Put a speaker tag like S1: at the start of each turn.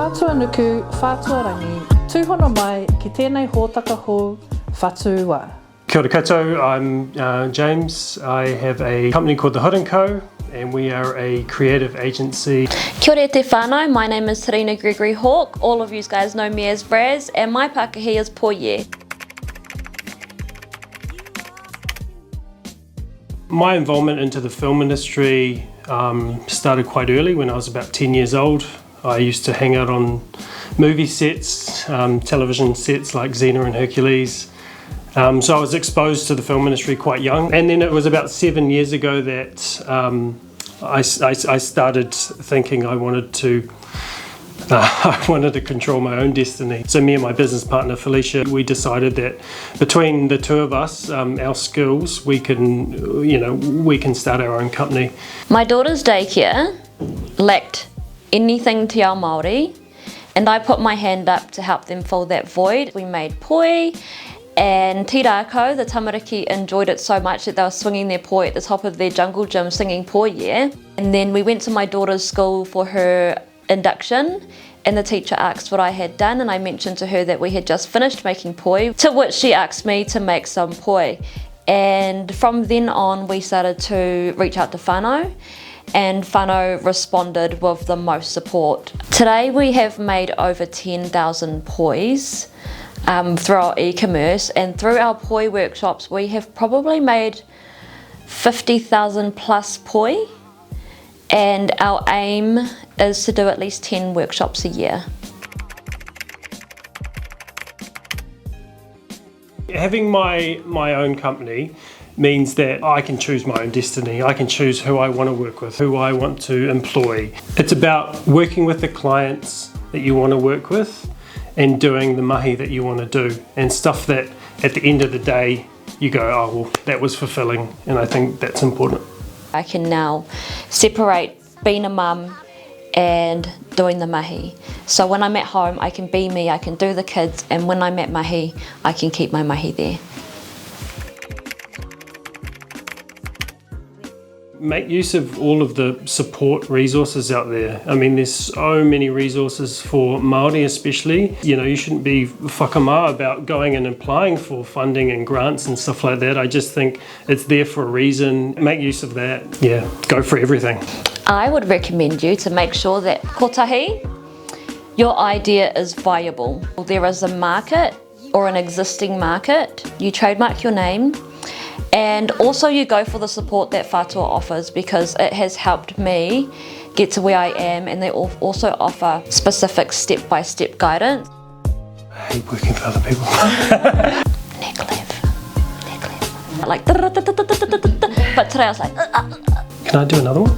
S1: Whātua nuku, whātua rangi, tūhono mai ki tēnei hōtaka hou, Whatu-a.
S2: Kia ora koutou, I'm James. I have a company called the Whatu-a, and we are a creative agency.
S3: Kia ora te whānau, my name is Terina Hawke. All of you guys know me as Braz, and my Pākehī is PoiYeah.
S2: My involvement into the film industry started quite early when I was about 10 years old. I used to hang out on movie sets, television sets like Xena and Hercules. So I was exposed to the film industry quite young, and then it was about 7 years ago that I started thinking I wanted to control my own destiny. So me and my business partner Felicia, we decided that between the two of us, our skills, we can start our own company.
S3: My daughter's daycare lacked anything te ao Māori, and I put my hand up to help them fill that void. We made poi, and Te Rākau, the tamariki, enjoyed it so much that they were swinging their poi at the top of their jungle gym singing PoiYeah. And then we went to my daughter's school for her induction, and the teacher asked what I had done, and I mentioned to her that we had just finished making poi, to which she asked me to make some poi. And from then on we started to reach out to whānau, and whānau responded with the most support. Today we have made over 10,000 pois through our e-commerce, and through our poi workshops we have probably made 50,000 plus poi, and our aim is to do at least 10 workshops a year.
S2: Having my own company means that I can choose my own destiny. I can choose who I want to work with, who I want to employ. It's about working with the clients that you want to work with and doing the mahi that you want to do, and stuff that at the end of the day you go, oh well, that was fulfilling, and I think that's important.
S3: I can now separate being a mum and doing the mahi. So when I'm at home I can be me, I can do the kids, and when I'm at mahi I can keep my mahi there.
S2: Make use of all of the support resources out there. I mean, there's so many resources for Māori especially. You know, you shouldn't be whakamā about going and applying for funding and grants and stuff like that. I just think it's there for a reason. Make use of that. Yeah, go for everything.
S3: I would recommend you to make sure that kotahi, your idea is viable. There is a market or an existing market. You trademark your name. And also you go for the support that Whatu-a offers, because it has helped me get to where I am, and they also offer specific step-by-step guidance.
S2: I hate working for other people.
S3: Neck left. Like, but today I was like,
S2: Can I do another one?